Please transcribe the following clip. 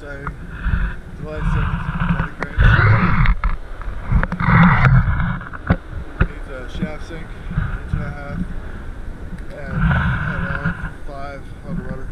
surface diving device in Daddy Gramps. Needs a shaft sink, 1.5 inch, and around 5 underwater.